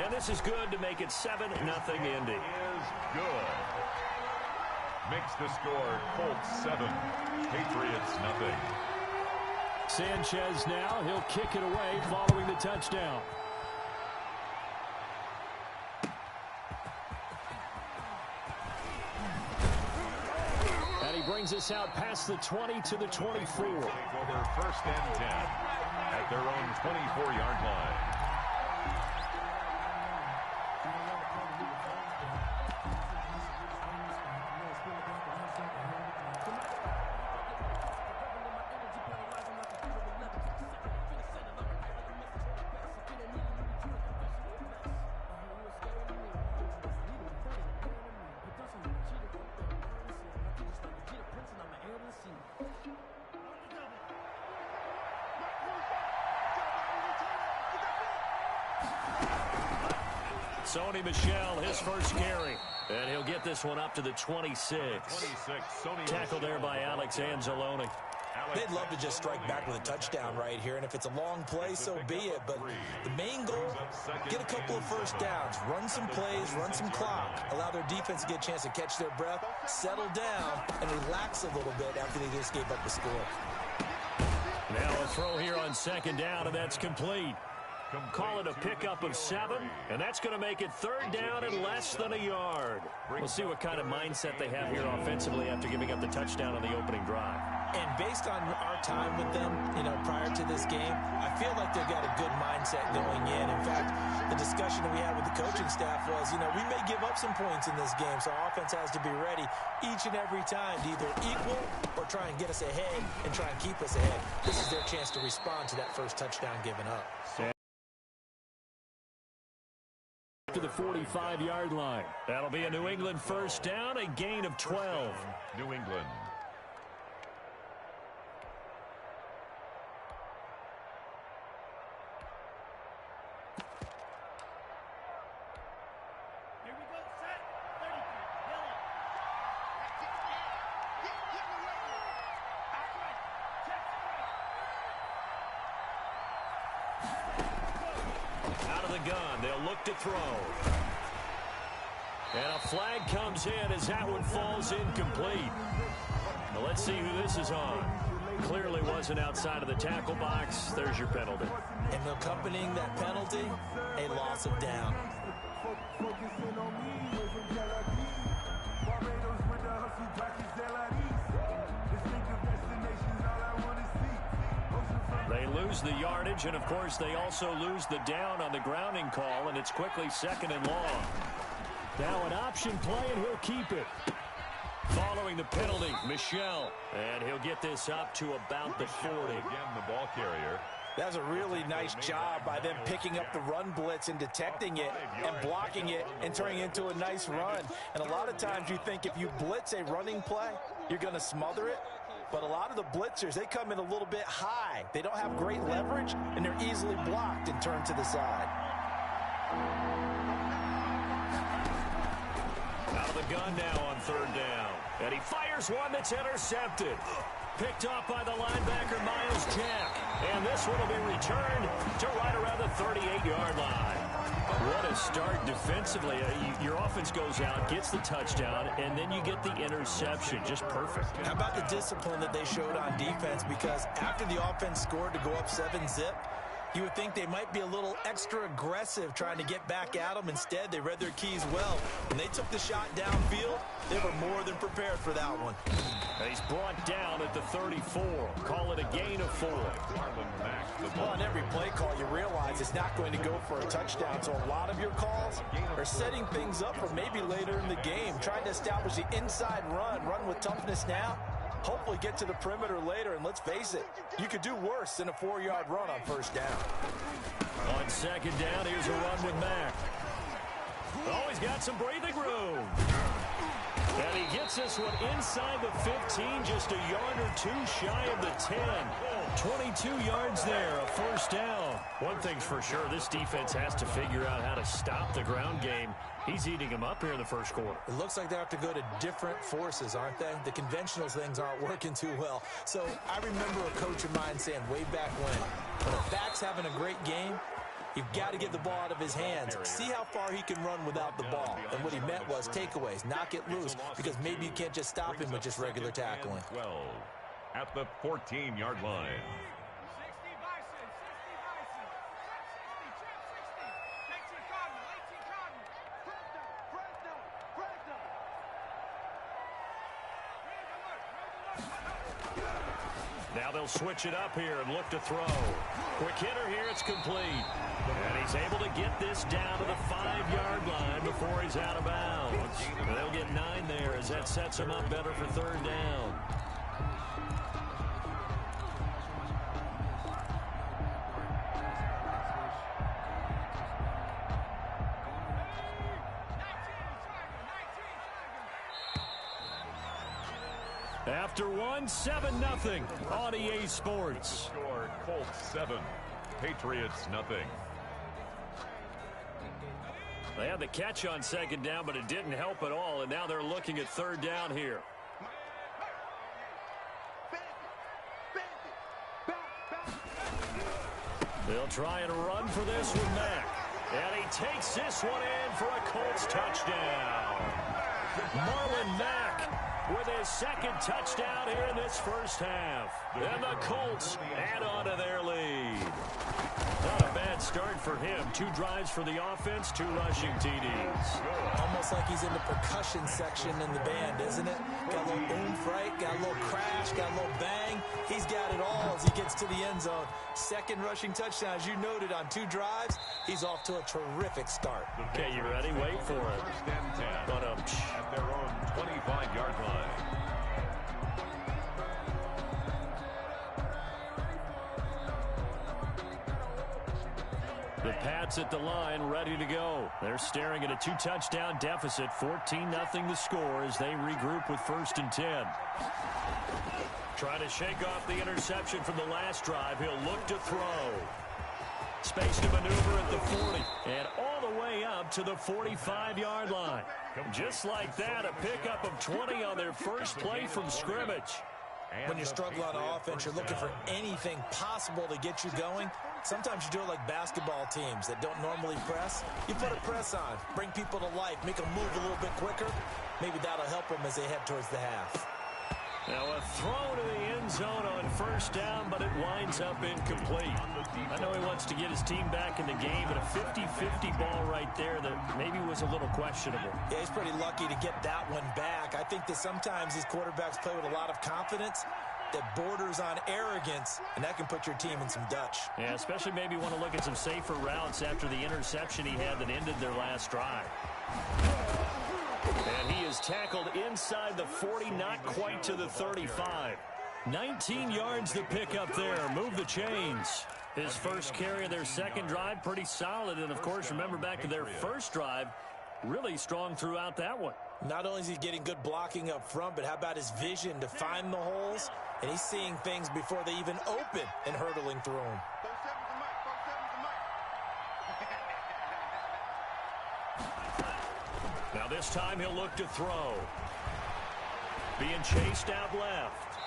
And this is good to make it 7-0 Indy. Is good. Makes the score Colts 7, Patriots nothing. Sanchez now. He'll kick it away following the touchdown. And he brings us out past the 20 to the 24. Take over 1st and 10 at their own 24-yard line. Sony Michel, his first carry. And he'll get this one up to the 26. Tackled there by Alex Anzalone. They'd love to just strike back with a touchdown right here, and if it's a long play, so be it. But the main goal, get a couple of first downs, run some plays, run some clock, allow their defense to get a chance to catch their breath, settle down, and relax a little bit after they just gave up the score. Now a throw here on 2nd down, and that's complete. Call it a pickup of 7, and that's going to make it 3rd down and less than a yard. We'll see what kind of mindset they have here offensively after giving up the touchdown on the opening drive. And based on our time with them, prior to this game, I feel like they've got a good mindset going in. In fact, the discussion that we had with the coaching staff was, we may give up some points in this game, so our offense has to be ready each and every time to either equal or try and get us ahead and try and keep us ahead. This is their chance to respond to that first touchdown given up. To the 45-yard line. That'll be a New England first down, a gain of 12. New England. Here we go, set. 33, yellow. Out of the gun, they'll look to throw. And a flag comes in as that one falls incomplete. Now let's see who this is on. Clearly wasn't outside of the tackle box. There's your penalty. And accompanying that penalty, a loss of down. They lose the yardage, and of course they also lose the down on the grounding call, and it's quickly 2nd and long. Now an option play, and he'll keep it. Following the penalty, Michel, and he'll get this up to about the 40. Again, the ball carrier. That's a really nice job by them picking up the run blitz and detecting it and blocking it and turning it into a nice run. And a lot of times you think if you blitz a running play, you're going to smother it. But a lot of the blitzers, they come in a little bit high. They don't have great leverage, and they're easily blocked and turned to the side. Out of the gun now on 3rd down. And he fires one that's intercepted. Picked off by the linebacker, Miles Jack. And this one will be returned to right around the 38-yard line. What a start defensively. Your offense goes out, gets the touchdown, and then you get the interception. Just perfect. How about the discipline that they showed on defense? Because after the offense scored to go up 7-zip, you would think they might be a little extra aggressive trying to get back at them. Instead, they read their keys well. When they took the shot downfield, they were more than prepared for that one. And he's brought down at the 34. Call it a gain of 4. Well, on every play call, you realize it's not going to go for a touchdown. So a lot of your calls are setting things up for maybe later in the game, trying to establish the inside run with toughness now. Hopefully get to the perimeter later, and let's face it, you could do worse than a 4-yard run on 1st down. On 2nd down, here's a run with Mack. Oh, he's got some breathing room. And he gets this one inside the 15, just a yard or two shy of the 10. 22 yards there, a 1st down. One thing's for sure, this defense has to figure out how to stop the ground game. He's eating him up here in the 1st quarter. It looks like they have to go to different forces, aren't they? The conventional things aren't working too well. So I remember a coach of mine saying way back when a back's having a great game, You've got to get the ball out of his hands. See how far he can run without the ball. And what he meant was takeaways, knock it loose, because maybe you can't just stop him with just regular tackling. 12 at the 14-yard line. Now they'll switch it up here and look to throw. Quick hitter here, it's complete. And he's able to get this down to the 5-yard line before he's out of bounds. They'll get 9 there as that sets him up better for third down. After 7-0 on EA Sports. Score, Colts 7, Patriots nothing. They had the catch on second down, but it didn't help at all, and now they're looking at third down here. They'll try and run for this with Mack. And he takes this one in for a Colts touchdown. Marlon Mack with his second touchdown here in this first half. And the Colts add on to their lead. Not a bad start for him. 2 drives for the offense, 2 rushing TDs. Almost like he's in the percussion section in the band, isn't it? Got a little oomph, right? Got a little crash, got a little bang. He's got it all as he gets to the end zone. Second rushing touchdown, as you noted, on 2 drives. He's off to a terrific start. Okay, you ready? Wait for it. First and 10 at their own 25-yard line. The Pats at the line, ready to go. They're staring at a 2-touchdown deficit, 14-0 the score as they regroup with 1st and 10. Trying to shake off the interception from the last drive. He'll look to throw. Space to maneuver at the 40 and all the way up to the 45-yard line. Just like that, a pickup of 20 on their first play from scrimmage. When you struggle on offense, you're looking for anything possible to get you going. Sometimes you do it like basketball teams that don't normally press. You put a press on, bring people to life, make them move a little bit quicker. Maybe that'll help them as they head towards the half. Now a throw to the end zone on first down, but it winds up incomplete. I know he wants to get his team back in the game, but a 50-50 ball right there that maybe was a little questionable. Yeah, he's pretty lucky to get that one back. I think that sometimes these quarterbacks play with a lot of confidence that borders on arrogance, and that can put your team in some Dutch. Yeah, especially maybe want to look at some safer routes after the interception he had that ended their last drive. And he is tackled inside the 40, not quite to the 35. 19 yards to pick up there. Move the chains. His first carry of their second drive, pretty solid. And, of course, remember back to their first drive, really strong throughout that one. Not only is he getting good blocking up front, but how about his vision to find the holes? And he's seeing things before they even open and hurdling through them. Now this time he'll look to throw. Being chased out left.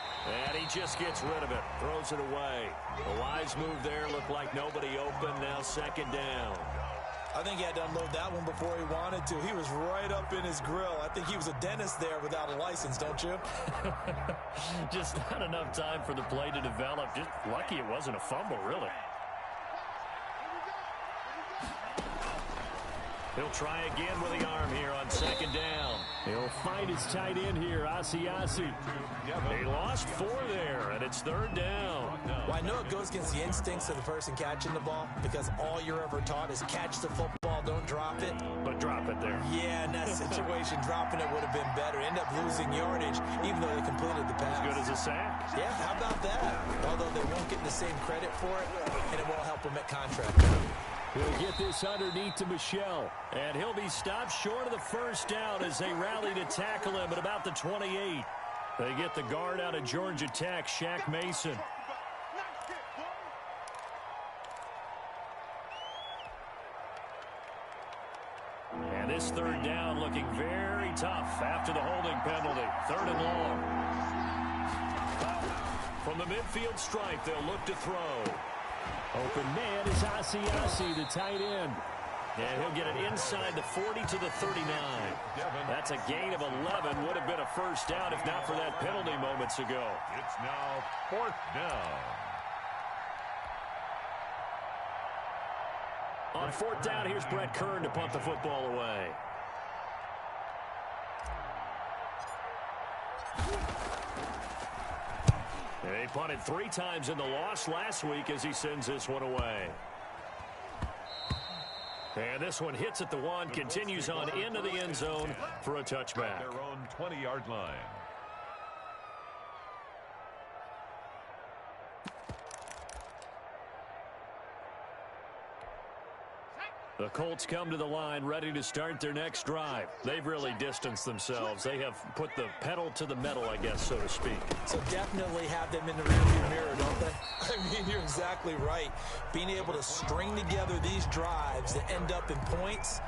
And he just gets rid of it. Throws it away. A wise move there. Looked like nobody open. Now second down. I think he had to unload that one before he wanted to. He was right up in his grill. I think he was a dentist there without a license, don't you? Just not enough time for the play to develop. Just lucky it wasn't a fumble, really. He'll try again with the arm here on second down. He'll find his tight end here, Asiasi. He lost 4 there, and it's third down. Well, I know it goes against the instincts of the person catching the ball because all you're ever taught is catch the football, don't drop it. But drop it there. Yeah, in that situation, dropping it would have been better. End up losing yardage, even though they completed the pass. As good as a sack. Yeah, how about that? Although they won't get the same credit for it, and it won't help them at contract. He'll get this underneath to Michel, and he'll be stopped short of the first down as they rally to tackle him at about the 28. They get the guard out of Georgia Tech, Shaq Mason. And this third down looking very tough after the holding penalty. Third and long. From the midfield stripe, they'll look to throw. Open man is Asiasi, the tight end. And he'll get it inside the 40 to the 39. That's a gain of 11. Would have been a first down if not for that penalty moments ago. It's now 4th down. On 4th down, here's Brett Kern to punt the football away. And he punted 3 times in the loss last week as he sends this one away. And this one hits at the 1, continues on into the end zone for a touchback. Their own 20-yard line. The Colts come to the line ready to start their next drive. They've really distanced themselves. They have put the pedal to the metal, I guess, so to speak. So definitely have them in the rearview mirror, don't they? I mean, you're exactly right. Being able to string together these drives that end up in points,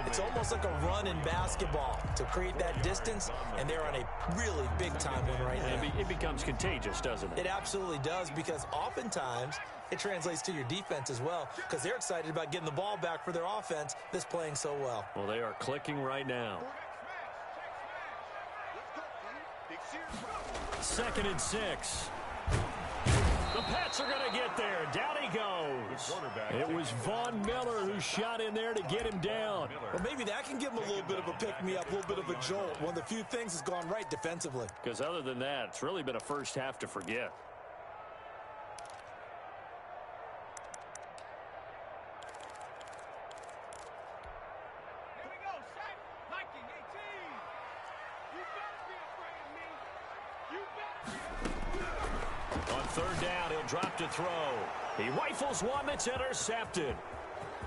it's almost like a run in basketball to create that distance, and they're on a really big-time one right now. It becomes contagious, doesn't it? It absolutely does, because oftentimes it translates to your defense as well, because they're excited about getting the ball back for their offense that's playing so well. Well, they are clicking right now. 2nd and 6. The Pats are going to get there. Down he goes. It was Von Miller who shot in there to get him down. Well, maybe that can give him a little bit of a pick-me-up, a little bit of a jolt. One of the few things that's gone right defensively. Because other than that, it's really been a first half to forget. On 3rd down, he'll drop to throw. He rifles one that's intercepted.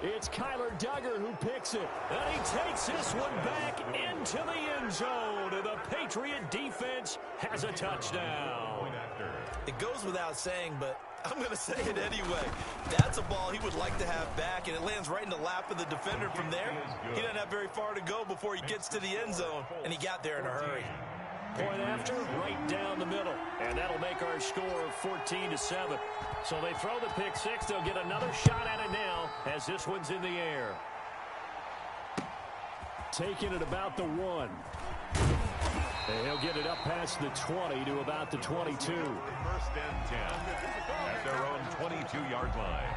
It's Kyler Duggar who picks it. And he takes this one back into the end zone. And the Patriot defense has a touchdown. It goes without saying, but I'm going to say it anyway. That's a ball he would like to have back, and it lands right in the lap of the defender from there. He doesn't have very far to go before he gets to the end zone, and he got there in a hurry. Point after, right down the middle. And that'll make our score 14-7. So they throw the pick 6. They'll get another shot at it now as this one's in the air. Taking it about the 1. And he'll get it up past the 20 to about the 22. 1st and 10 at their own 22-yard line.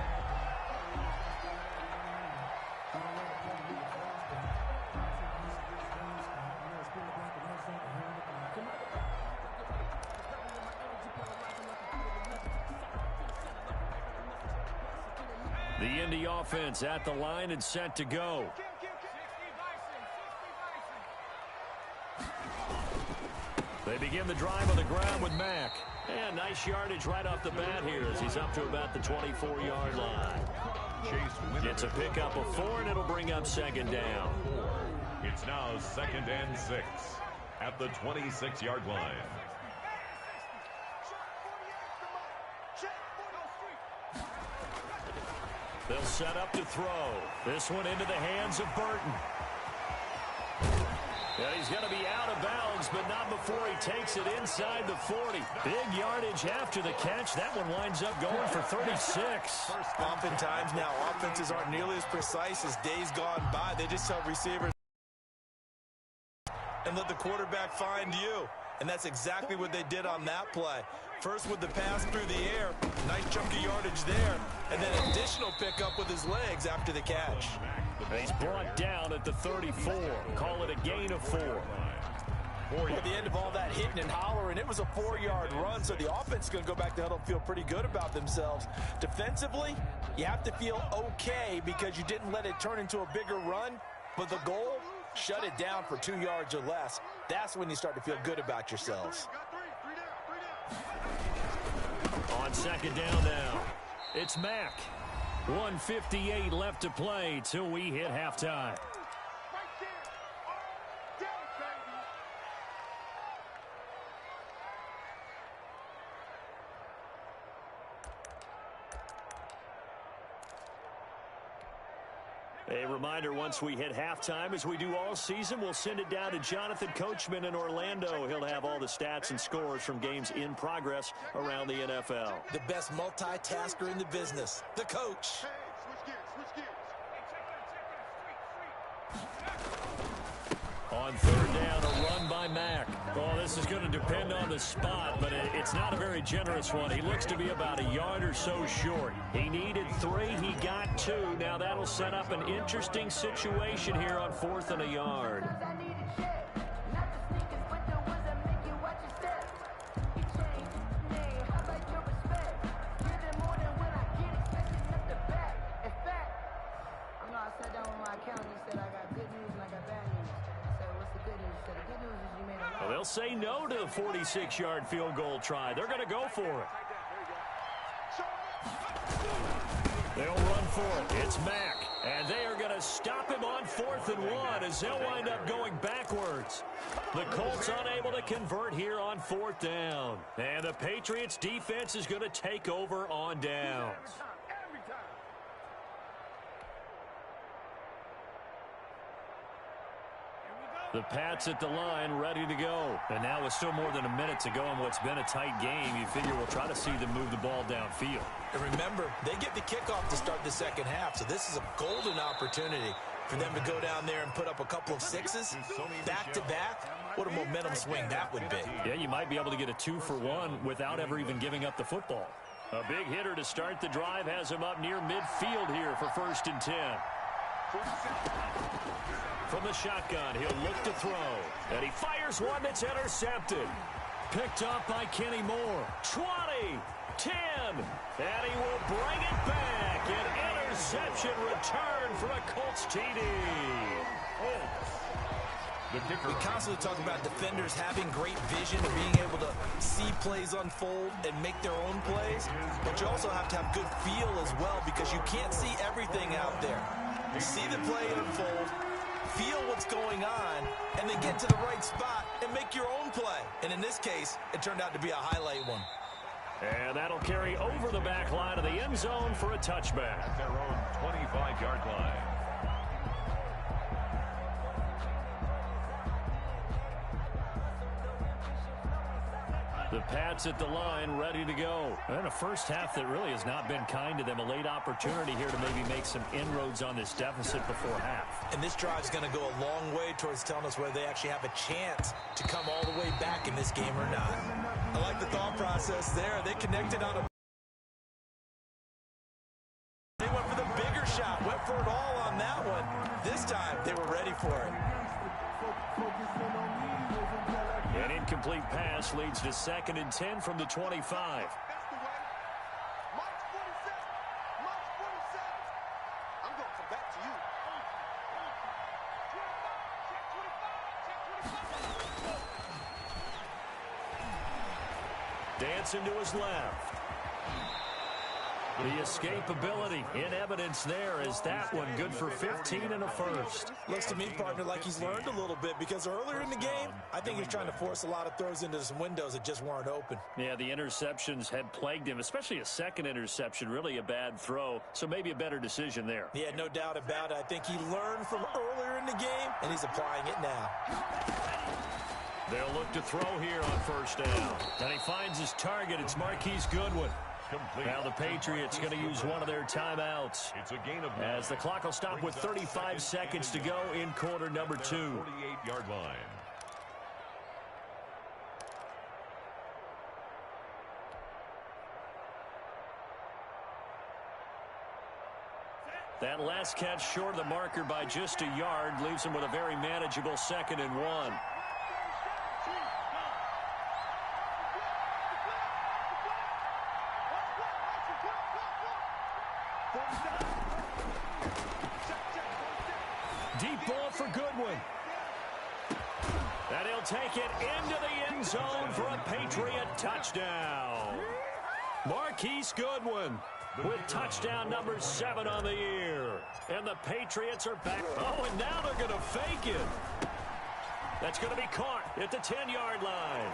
The Indy offense at the line and set to go. They begin the drive on the ground with Mack. And nice yardage right off the bat here as he's up to about the 24-yard line. Gets a pickup of 4, and it'll bring up 2nd down. It's now 2nd and 6 at the 26-yard line. They'll set up to throw. This one into the hands of Burton. Yeah, he's going to be out of bounds, but not before he takes it inside the 40. Big yardage after the catch. That one winds up going for 36. Oftentimes now, offenses aren't nearly as precise as days gone by. They just tell receivers and let the quarterback find you. And that's exactly what they did on that play. First with the pass through the air, nice chunk of yardage there, and then additional pickup with his legs after the catch. He's brought down at the 34. Call it a gain of 4. At the end of all that hitting and hollering, it was a 4-yard run, so the offense is going to go back to huddle and feel pretty good about themselves. Defensively, you have to feel okay because you didn't let it turn into a bigger run, but the goal, shut it down for 2 yards or less. That's when you start to feel good about yourselves. On 2nd down now, it's Mack. 1:58 left to play till we hit halftime. A reminder, once we hit halftime, as we do all season, we'll send it down to Jonathan Coachman in Orlando. He'll have all the stats and scores from games in progress around the NFL. The best multitasker in the business, the coach. On third down, a run by Mack. Oh, this is going to depend on the spot, but it's not a very generous one. He looks to be about a yard or so short. He needed 3. He got 2. Now that'll set up an interesting situation here on 4th and a yard. They'll say no to the 46-yard field goal try. They're going to go for it. They'll run for it. It's Mack. And they are going to stop him on 4th and 1 as they'll wind up going backwards. The Colts unable to convert here on 4th down. And the Patriots defense is going to take over on downs. The Pats at the line, ready to go. And now with still more than a minute to go in what's been a tight game, you figure we'll try to see them move the ball downfield. And remember, they get the kickoff to start the second half, so this is a golden opportunity for them to go down there and put up a couple of 6s back-to-back. What a momentum swing that would be. Yeah, you might be able to get a 2-for-1 without ever even giving up the football. A big hitter to start the drive has him up near midfield here for 1st and 10. From the shotgun, he'll look to throw. And he fires one that's intercepted. Picked up by Kenny Moore. 20, 10, and he will bring it back. An interception return for a Colts TD. We constantly talk about defenders having great vision and being able to see plays unfold and make their own plays. But you also have to have good feel as well, because you can't see everything out there. You see the play unfold, feel what's going on, and then get to the right spot and make your own play. And in this case, it turned out to be a highlight one. And that'll carry over the back line of the end zone for a touchback. At their own 25-yard line. The Pats at the line, ready to go. And a first half that really has not been kind to them. A late opportunity here to maybe make some inroads on this deficit before half. And this drive's going to go a long way towards telling us whether they actually have a chance to come all the way back in this game or not. I like the thought process there. They connected on a... They went for the bigger shot, went for it all on that one. This time, they were ready for it. An incomplete pass leads to 2nd and 10 from the 25. Dancing to his left. The escapability in evidence there is that one good for 15 and a first. Looks to me, partner, like he's learned a little bit, because earlier in the game, I think he was trying to force a lot of throws into some windows that just weren't open. Yeah, the interceptions had plagued him, especially a second interception, really a bad throw, so maybe a better decision there. Yeah, no doubt about it. I think he learned from earlier in the game, and he's applying it now. They'll look to throw here on 1st down. And he finds his target. It's Marquise Goodwin. Now the Patriots going to use one of their timeouts. It's a gain of 9. As the clock will stop with 35 seconds to go in quarter number 2. 48-yard line. That last catch short of the marker by just a yard leaves him with a very manageable 2nd and 1. Deep ball for Goodwin. And he'll take it into the end zone for a Patriot touchdown. Marquise Goodwin with touchdown number 7 on the year. And the Patriots are back. Oh, and now they're going to fake it. That's going to be caught at the 10-yard line.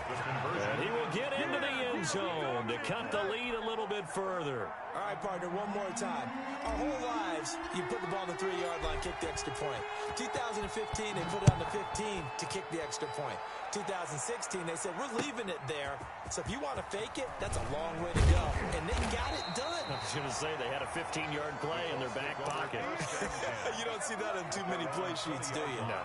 And he will get into the end zone to cut the lead a little bit further. All right, partner, one more time. Our whole lives, years, you put the ball on the 3-yard line, kick the extra point. 2015, they put it on the 15 to kick the extra point. 2016, they said, we're leaving it there. So if you want to fake it, that's a long way to go. And they got it done. I was going to say they had a 15-yard play in their back pocket. You don't see that on too many play sheets, do you? No.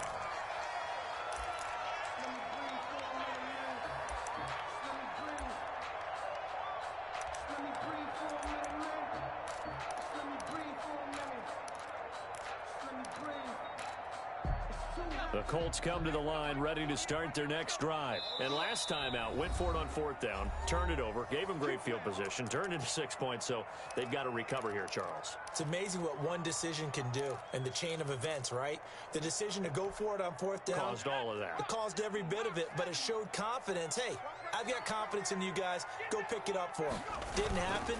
The Colts come to the line ready to start their next drive. And last time out, went for it on 4th down, turned it over, gave them great field position, turned into 6 points, so they've got to recover here, Charles. It's amazing what one decision can do in the chain of events, right? The decision to go for it on 4th down. Caused all of that. It caused every bit of it, but it showed confidence. Hey, I've got confidence in you guys. Go pick it up for them. Didn't happen.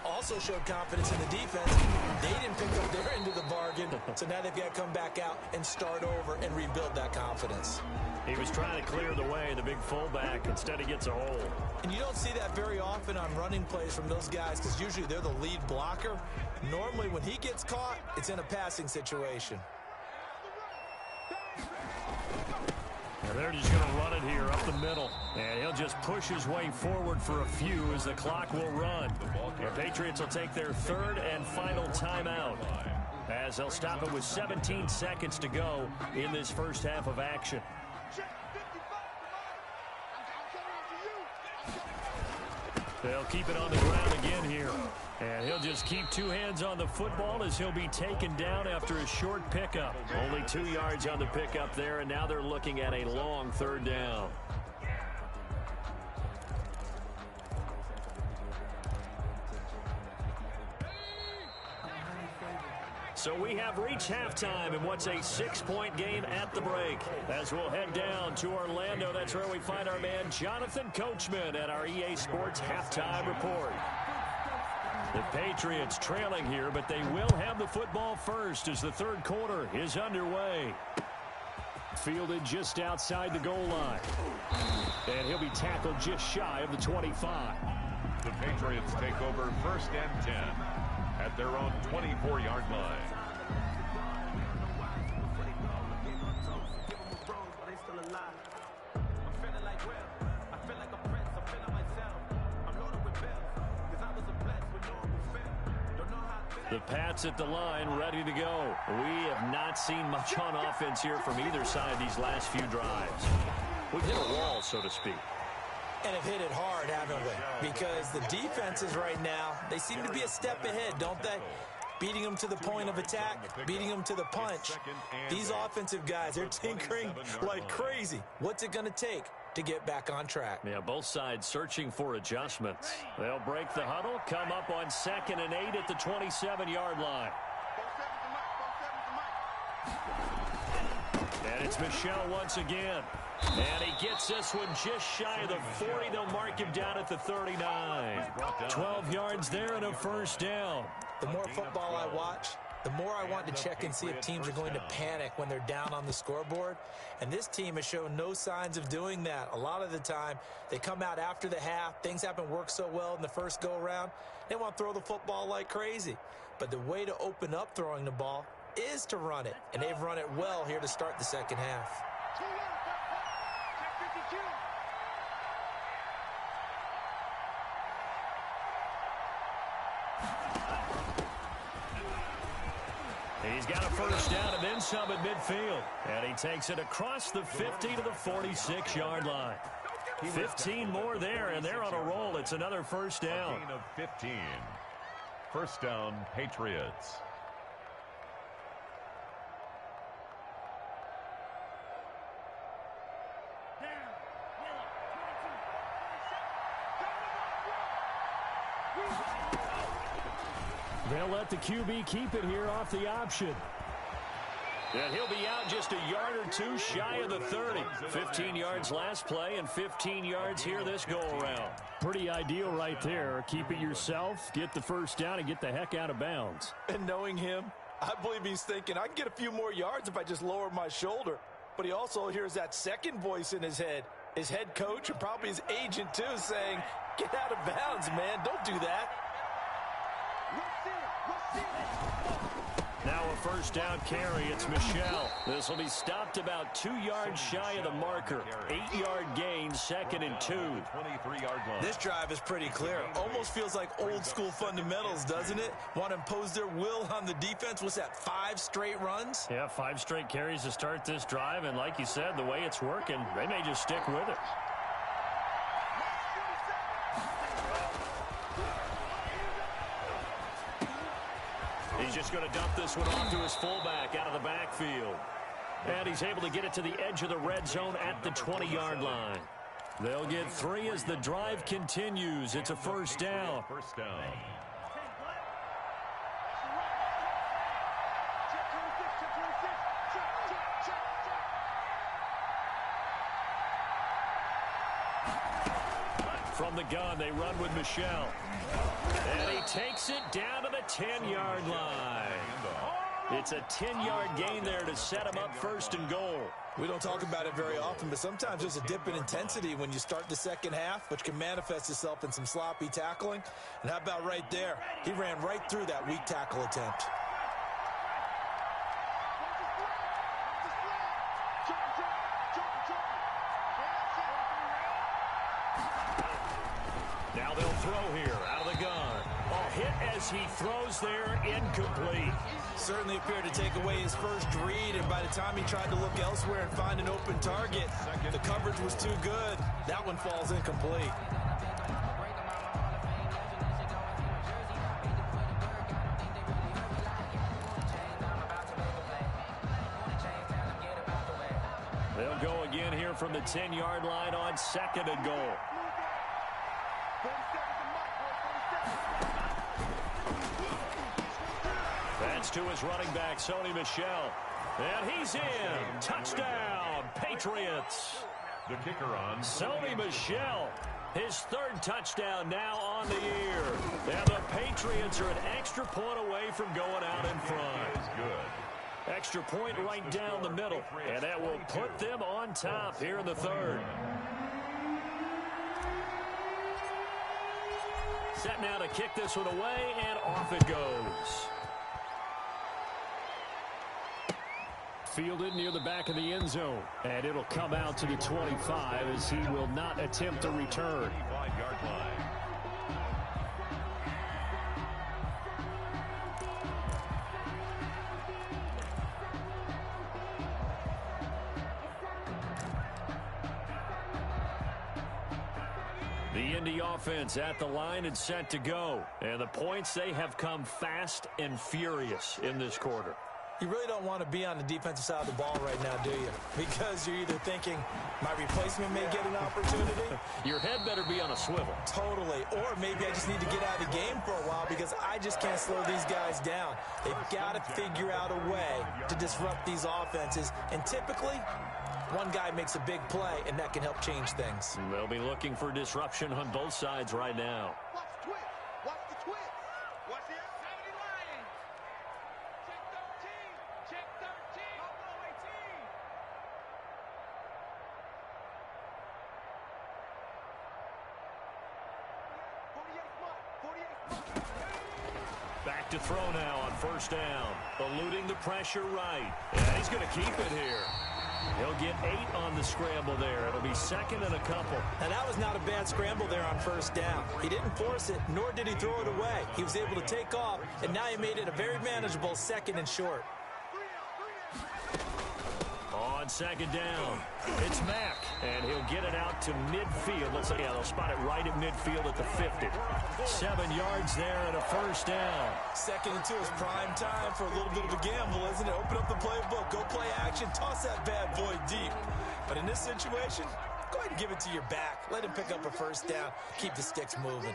Also showed confidence in the defense. They didn't pick up their end of the bargain, so now they've got to come back out and start over and rebuild that confidence. He was trying to clear the way, the big fullback. Instead, he gets a hole. And you don't see that very often on running plays from those guys because usually they're the lead blocker. Normally, when he gets caught, it's in a passing situation. And they're just going to run it here up the middle. And he'll just push his way forward for a few as the clock will run. The Patriots will take their 3rd and final timeout as they'll stop it with 17 seconds to go in this first half of action. They'll keep it on the ground again here. And he'll just keep 2 hands on the football as he'll be taken down after a short pickup. Only 2 yards on the pickup there, and now they're looking at a long 3rd down. So we have reached halftime in what's a 6-point game at the break. As we'll head down to Orlando, that's where we find our man Jonathan Coachman at our EA Sports Halftime Report. The Patriots trailing here, but they will have the football first as the 3rd quarter is underway. Fielded just outside the goal line. And he'll be tackled just shy of the 25. The Patriots take over 1st and 10 at their own 24-yard line. The Pats at the line, ready to go. We have not seen much on offense here from either side these last few drives. We've hit a wall, so to speak. And have hit it hard, haven't we? Because the defenses right now, they seem to be a step ahead, don't they? Beating them to the point of attack, beating them to the punch. These offensive guys, they're tinkering like crazy. What's it going to take to get back on track? Yeah, both sides searching for adjustments. They'll break the huddle, come up on 2nd and 8 at the 27-yard line. And it's Michel once again. And he gets this one just shy of the 40. They'll mark him down at the 39. 12 yards there and a 1st down. The more football I watch, the more I want to check and see if teams are going to panic when they're down on the scoreboard. And this team has shown no signs of doing that. A lot of the time, they come out after the half. Things haven't worked so well in the first go-around. They want to throw the football like crazy. But the way to open up throwing the ball is to run it. And they've run it well here to start the second half. He's got a 1st down and then some at midfield. And he takes it across the 50 to the 46-yard line. 15 more there, and they're on a roll. It's another 1st down. A gain of 15. 1st down, Patriots. They'll let the QB keep it here off the option. And he'll be out just a yard or 2 shy of the 30. 15 yards last play and 15 yards here this go-around. Pretty ideal right there. Keep it yourself, get the 1st down, and get the heck out of bounds. And knowing him, I believe he's thinking, I can get a few more yards if I just lower my shoulder. But he also hears that second voice in his head. His head coach and probably his agent, too, saying, get out of bounds, man. Don't do that. a first down carry. It's Michel. This will be stopped about 2 yards shy of the marker. 8-yard gain, 2nd and 2. 23-yard line. This drive is pretty clear. Almost feels like old school fundamentals, doesn't it? Want to impose their will on the defense. What's that, 5 straight runs? Yeah, 5 straight carries to start this drive. And like you said, the way it's working, they may just stick with it. He's just going to dump this one off to his fullback out of the backfield. And he's able to get it to the edge of the red zone at the 20-yard line. They'll get 3 as the drive continues. It's a first down. First down. From the gun, they run with Michel. And he takes it down to the 10-yard line. It's a 10-yard gain there to set him up 1st and goal. We don't talk about it very often, but sometimes there's a dip in intensity when you start the second half, which can manifest itself in some sloppy tackling. And how about right there? He ran right through that weak tackle attempt. Now they'll throw here out of the gun. Hit as he throws there, incomplete. Certainly appeared to take away his first read, and by the time he tried to look elsewhere and find an open target, the coverage was too good. That one falls incomplete. They'll go again here from the 10-yard line on 2nd and goal. That's to his running back, Sony Michel. And he's in. Touchdown, Patriots. The kicker on. Sony Michel, his 3rd touchdown now on the year. And the Patriots are an extra point away from going out in front. Is good. Extra point right down the middle. And that will put them on top here in the 3rd. Set now to kick this one away, and off it goes. Fielded near the back of the end zone. And it'll come out to the 25 as he will not attempt a return. 25-yard line. The Indy offense at the line and set to go. And the points, they have come fast and furious in this quarter. You really don't want to be on the defensive side of the ball right now, do you? Because you're either thinking, my replacement may get an opportunity. Your head better be on a swivel. Totally. Or maybe I just need to get out of the game for a while because I just can't slow these guys down. They've got to figure out a way to disrupt these offenses. And typically, one guy makes a big play, and that can help change things. They'll be looking for disruption on both sides right now. Watch the twist. Watch the twist. Watch the 70 Lions. Check 13. Check 13. Go 18. Back to throw now on 1st down. Eluding the pressure right. And he's going to keep it here. He'll get 8 on the scramble there. It'll be 2nd and a couple. And that was not a bad scramble there on 1st down. He didn't force it, nor did he throw it away. He was able to take off, and now he made it a very manageable 2nd and short. On 2nd down, it's Mack, and he'll get it out to midfield. Yeah, they'll spot it right at midfield at the 50. 7 yards there and a 1st down. 2nd and 2 is prime time for a little bit of a gamble, isn't it? Open up the playbook, go play action, toss that bad boy deep. But in this situation, go ahead and give it to your back. Let him pick up a 1st down. Keep the sticks moving.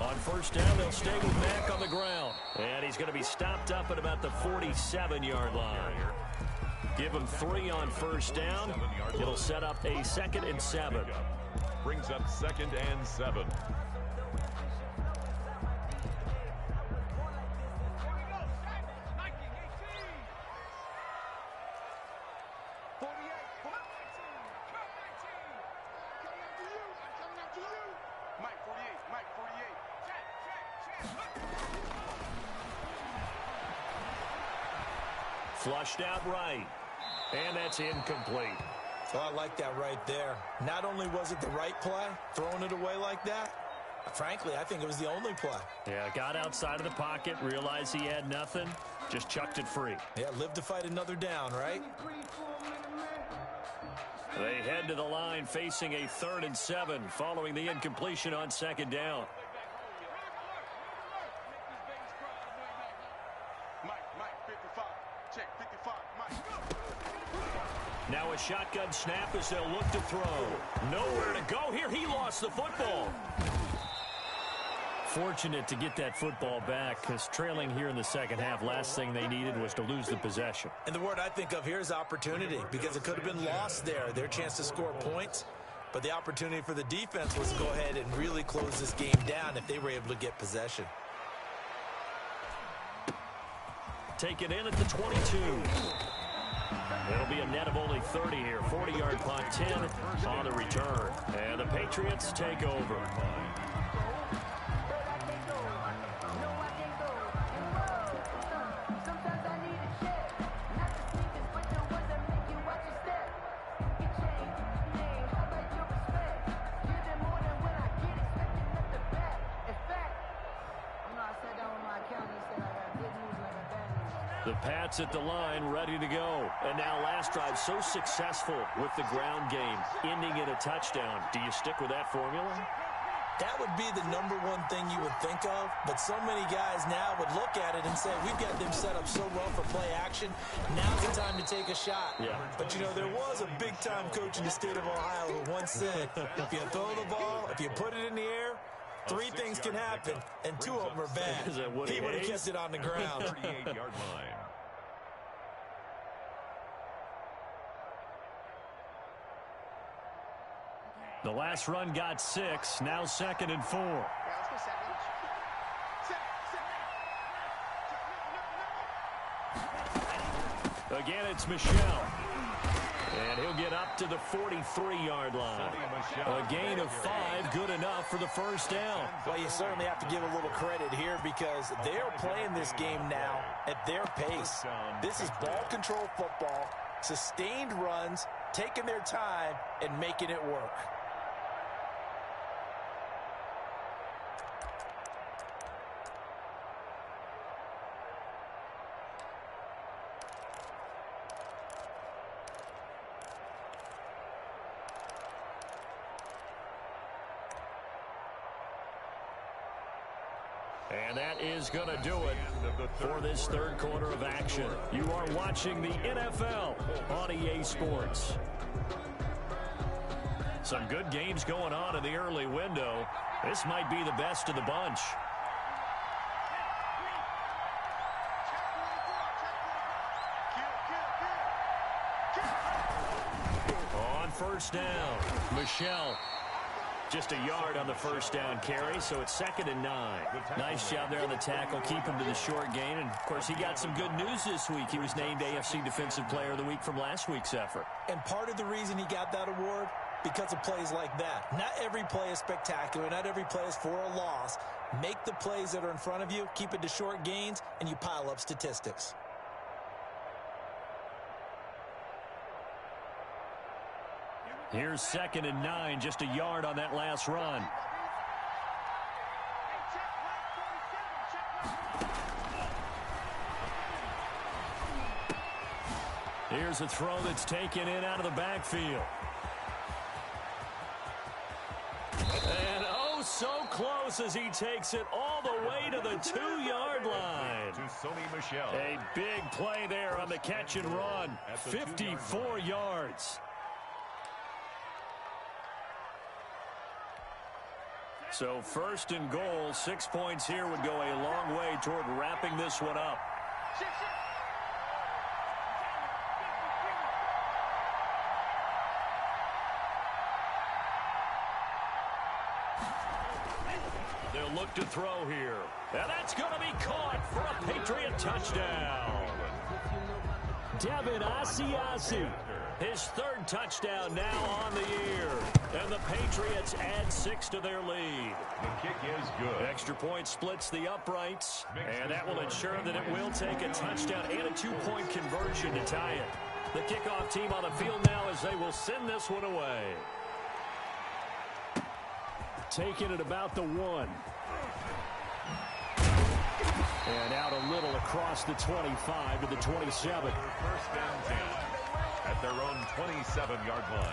On 1st down, they'll stay with Mack on the ground. And he's going to be stopped up at about the 47-yard line. Give him 3 on 1st down. It'll set up a 2nd and 7. Brings up 2nd and 7. Mike 48. Flushed out right. And that's incomplete. So I like that right there. Not only was it the right play, throwing it away like that, frankly, I think it was the only play. Yeah, got outside of the pocket, realized he had nothing, just chucked it free. Yeah, live to fight another down, right? They head to the line facing a 3rd and 7 following the incompletion on 2nd down. Now a shotgun snap as they'll look to throw. Nowhere to go here. He lost the football. Fortunate to get that football back because trailing here in the second half, last thing they needed was to lose the possession. And the word I think of here is opportunity because it could have been lost there. Their chance to score points. But the opportunity for the defense was to go ahead and really close this game down if they were able to get possession. Take it in at the 22. It'll be a net of only 30 here. 40-yard punt, 10 on the return. And the Patriots take over. The Pats at the line, ready to go. And now last drive so successful with the ground game, ending in a touchdown. Do you stick with that formula? That would be the number one thing you would think of, but so many guys now would look at it and say, we've got them set up so well for play action, now's the time to take a shot. Yeah. But, you know, there was a big-time coach in the state of Ohio who once said, if you throw the ball, if you put it in the air, 3 things can happen, and 2 of them are bad. He would have kept it on the ground. 38-yard line. The last run got 6, now 2nd and 4. Again, it's Michel. And he'll get up to the 43-yard line. A gain of 5, good enough for the first down. Well, you certainly have to give a little credit here because they're playing this game now at their pace. This is ball control football, sustained runs, taking their time, and making it work. And that is going to do it for this 3rd quarter of action. You are watching the NFL on EA Sports. Some good games going on in the early window. This might be the best of the bunch. On first down, Michel. Just a yard on the first down carry, so it's 2nd and 9. Nice job there on the tackle, keep him to the short gain. And, of course, he got some good news this week. He was named AFC Defensive Player of the Week from last week's effort. And part of the reason he got that award, because of plays like that. Not every play is spectacular. Not every play is for a loss. Make the plays that are in front of you, keep it to short gains, and you pile up statistics. Here's 2nd and 9, just a yard on that last run. Here's a throw that's taken in out of the backfield. And oh, so close as he takes it all the way to the 2-yard line. A big play there on the catch and run. 54 yards. So 1st and goal, 6 points here would go a long way toward wrapping this one up. They'll look to throw here. And that's going to be caught for a Patriot touchdown. Devin Asiasi His third touchdown now on the year. And the Patriots add 6 to their lead. The kick is good. Extra point splits the uprights. And that will ensure that it will take a touchdown and a 2-point conversion to tie it. The kickoff team on the field now as they will send this one away. Taking it about the 1. And out a little across the 25 to the 27. First and 10 at their own 27-yard line.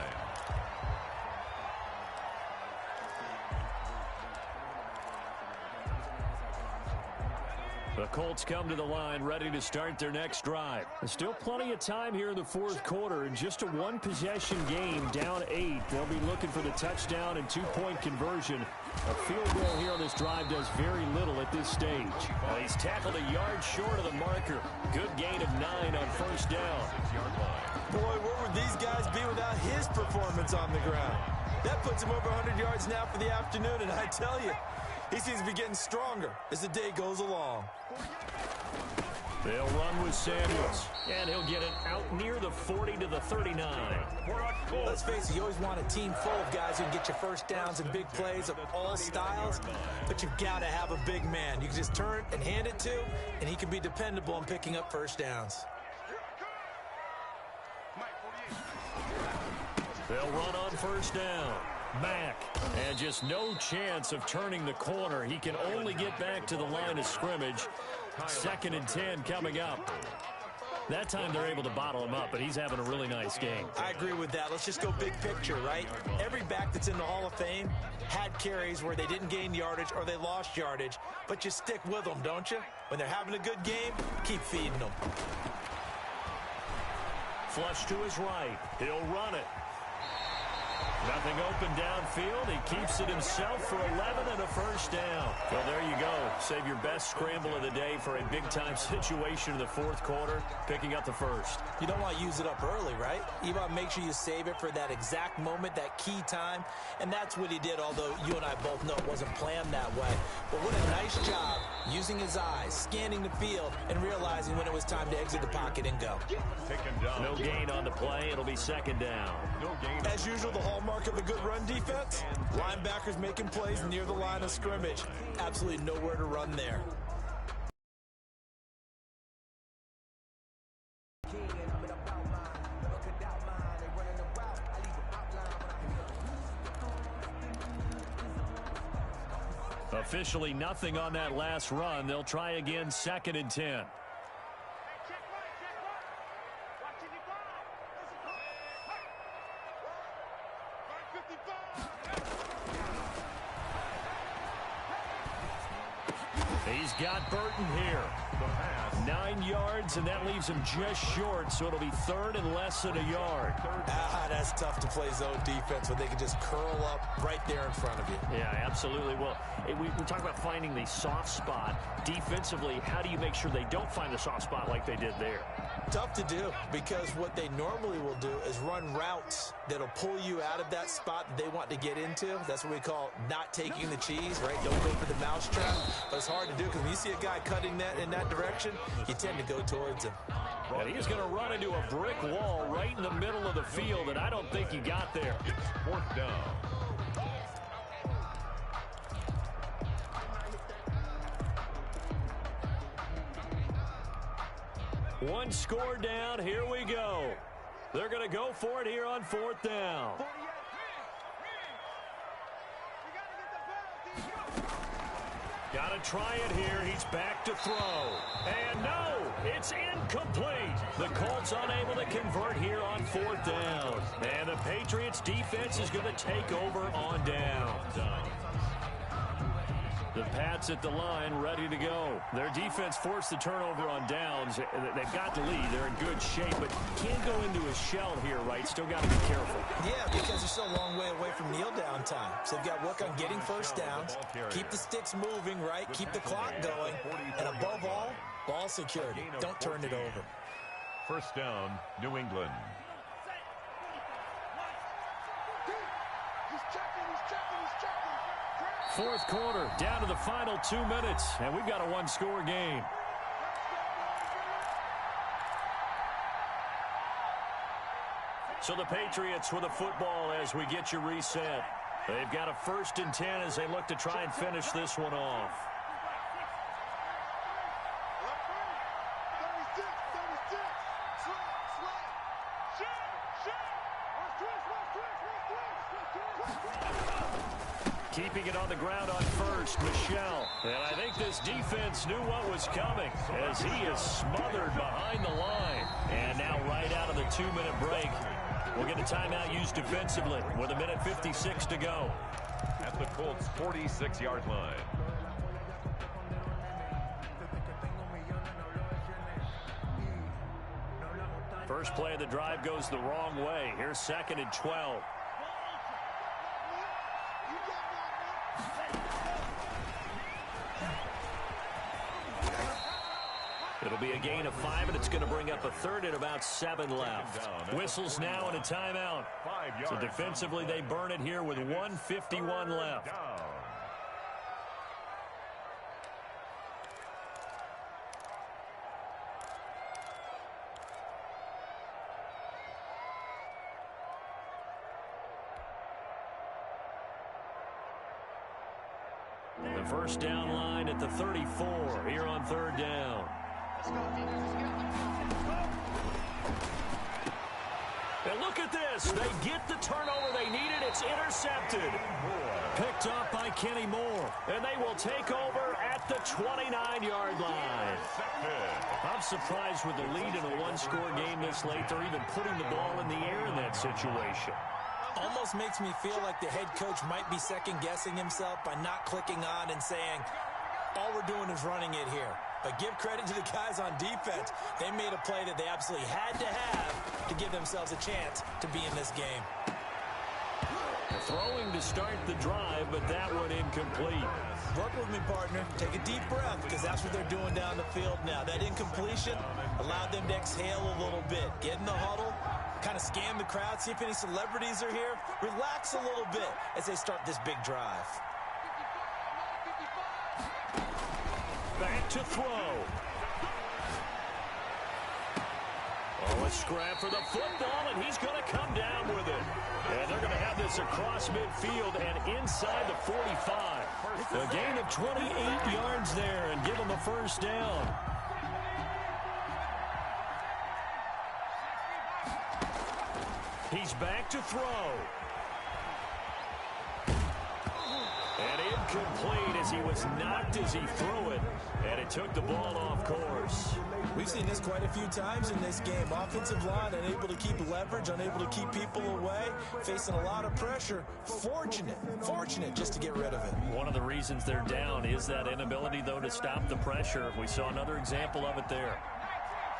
The Colts come to the line ready to start their next drive. There's still plenty of time here in the fourth quarter. In just a one-possession game, down 8. They'll be looking for the touchdown and 2-point conversion. A field goal here on this drive does very little at this stage. Well, he's tackled a yard short of the marker. Good gain of 9 on first down. 6-yard line. Boy, where would these guys be without his performance on the ground? That puts him over 100 yards now for the afternoon, and I tell you, he seems to be getting stronger as the day goes along. They'll run with Samuels, and he'll get it out near the 40 to the 39. Let's face it, you always want a team full of guys who can get you first downs and big plays of all styles, but you've got to have a big man you can just turn and hand it to, and he can be dependable on picking up first downs. They'll run on first down. Mack, and just no chance of turning the corner. He can only get back to the line of scrimmage. 2nd and 10 coming up. That time they're able to bottle him up, but he's having a really nice game. I agree with that. Let's just go big picture, right? Every back that's in the Hall of Fame had carries where they didn't gain yardage or they lost yardage, but you stick with them, don't you? When they're having a good game, keep feeding them. Flush to his right. He'll run it. Nothing open downfield. He keeps it himself for 11 and a first down. Well, there you go. Save your best scramble of the day for a big-time situation in the fourth quarter, picking up the first. You don't want to use it up early, right? You want to make sure you save it for that exact moment, that key time, and that's what he did, although you and I both know it wasn't planned that way. But what a nice job using his eyes, scanning the field, and realizing when it was time to exit the pocket and go. Taken down. No gain on the play. It'll be second down. No gain. As usual, the hallmark of a good run defense, linebackers making plays near the line of scrimmage. Absolutely nowhere to run there. Officially nothing on that last run. They'll try again, 2nd and 10. He's got Burton here. 9 yards, and that leaves him just short, so it'll be 3rd and less than a yard. That's tough to play zone defense when they can just curl up right there in front of you. Yeah, absolutely. Well, we talk about finding the soft spot. Defensively, how do you make sure they don't find the soft spot like they did there? Tough to do, because what they normally will do is run routes that'll pull you out of that spot that they want to get into. That's what we call not taking the cheese, right? Don't go for the mousetrap. But it's hard to do because when you see a guy cutting that in that direction, you tend to go towards him. And he's going to run into a brick wall right in the middle of the field, and I don't think he got there. It's 4th down. One score down. Here we go. They're going to go for it here on 4th down. Got to try it here. He's back to throw. And no, it's incomplete. The Colts unable to convert here on 4th down. And the Patriots defense is going to take over on down. The Pats at the line, ready to go. Their defense forced the turnover on downs. They've got the lead. They're in good shape, but can't go into a shell here, right? Still got to be careful. Yeah, because they're still a long way away from kneel down time. So they've got to work on getting first downs, keep the sticks moving, right? Keep the clock going. And above all, ball security. Don't turn it over. First down, New England. Fourth quarter, down to the final 2 minutes, and we've got a one-score game. So the Patriots with a football as we get you reset. They've got a 1st and 10 as they look to try and finish this one off. Keeping it on the ground on first, Michel. And I think this defense knew what was coming as he is smothered behind the line. And now right out of the 2-minute break, we'll get a timeout used defensively with 1:56 to go. At the Colts' 46-yard line. First play of the drive goes the wrong way. Here's 2nd and 12. It'll be a gain of 5, and it's going to bring up a 3rd and about 7 left. Whistles now and a timeout. So defensively, they burn it here with 1:51 left. The first down line at the 34 here on 3rd down. And look at this. They get the turnover they needed. It's intercepted. Picked up by Kenny Moore. And they will take over at the 29-yard line. I'm surprised with the lead in a one-score game this late. They're even putting the ball in the air in that situation. Almost makes me feel like the head coach might be second-guessing himself by not clicking on and saying, all we're doing is running it here. But give credit to the guys on defense. They made a play that they absolutely had to have to give themselves a chance to be in this game. Throwing to start the drive, but that one incomplete. Work with me, partner. Take a deep breath, because that's what they're doing down the field now. That incompletion allowed them to exhale a little bit. Get in the huddle, kind of scan the crowd, see if any celebrities are here. Relax a little bit as they start this big drive. Back to throw. Oh, a scrap for the football, and he's going to come down with it. And they're going to have this across midfield and inside the 45. A gain of 28 yards there and give them a first down. He's back to throw. And incomplete as he was knocked as he threw it. And it took the ball off course. We've seen this quite a few times in this game. Offensive line unable to keep leverage, unable to keep people away, facing a lot of pressure. Fortunate just to get rid of it. One of the reasons they're down is that inability, though, to stop the pressure. We saw another example of it there.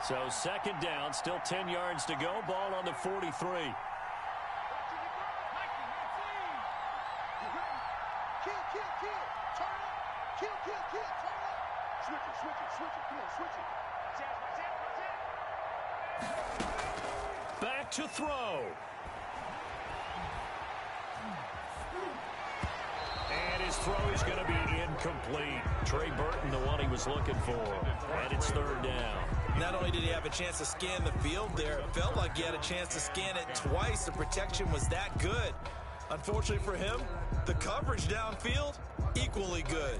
So 2nd down, still 10 yards to go. Ball on the 43. Back to throw. And his throw is going to be incomplete. Trey Burton, the one he was looking for. And it's 3rd down. Not only did he have a chance to scan the field there, it felt like he had a chance to scan it twice. The protection was that good. Unfortunately for him, the coverage downfield, equally good.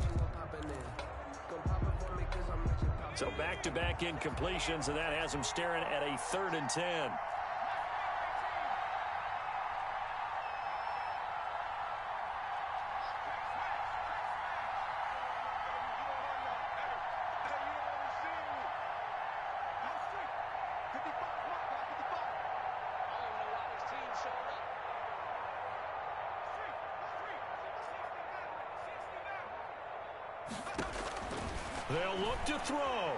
So back-to-back incompletions, and that has him staring at a 3rd and 10. They'll look to throw.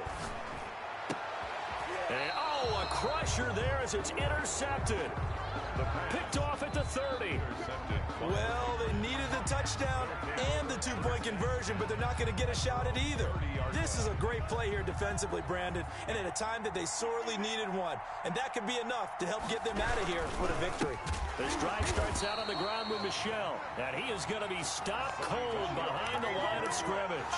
And, oh, a crusher there as it's intercepted. Picked off at the 30. Well, they needed the touchdown and the two-point conversion, but they're not going to get a shot at either. This is a great play here defensively, Brandon, and at a time that they sorely needed one. And that could be enough to help get them out of here with a victory. This drive starts out on the ground with Michel, and he is going to be stopped cold behind the line of scrimmage.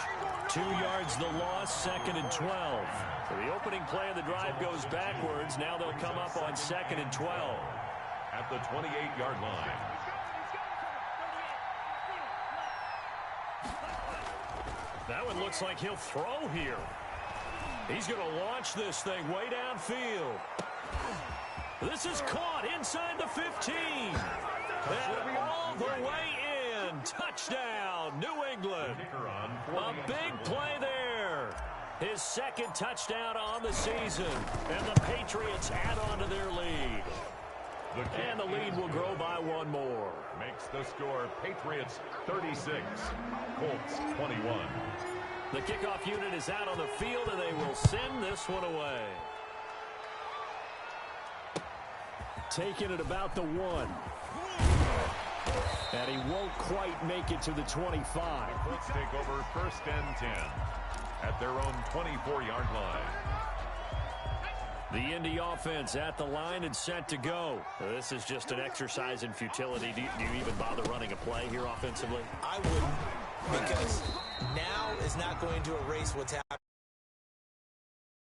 2 yards the loss, 2nd and 12. So the opening play of the drive goes backwards. Now they'll come up on 2nd and 12. at the 28-yard line. That one looks like he'll throw here. He's going to launch this thing way downfield. This is caught inside the 15. And all the way in. Touchdown, New England. A big play there. His second touchdown on the season. And the Patriots add on to their lead. And the lead will grow by one more. Makes the score Patriots 36, Colts 21. The kickoff unit is out on the field, and they will send this one away. Taking it about the 1. And he won't quite make it to the 25. The Colts take over 1st and 10 at their own 24-yard line. The Indy offense at the line and set to go. This is just an exercise in futility. Do you even bother running a play here offensively? I wouldn't, because now is not going to erase what's happened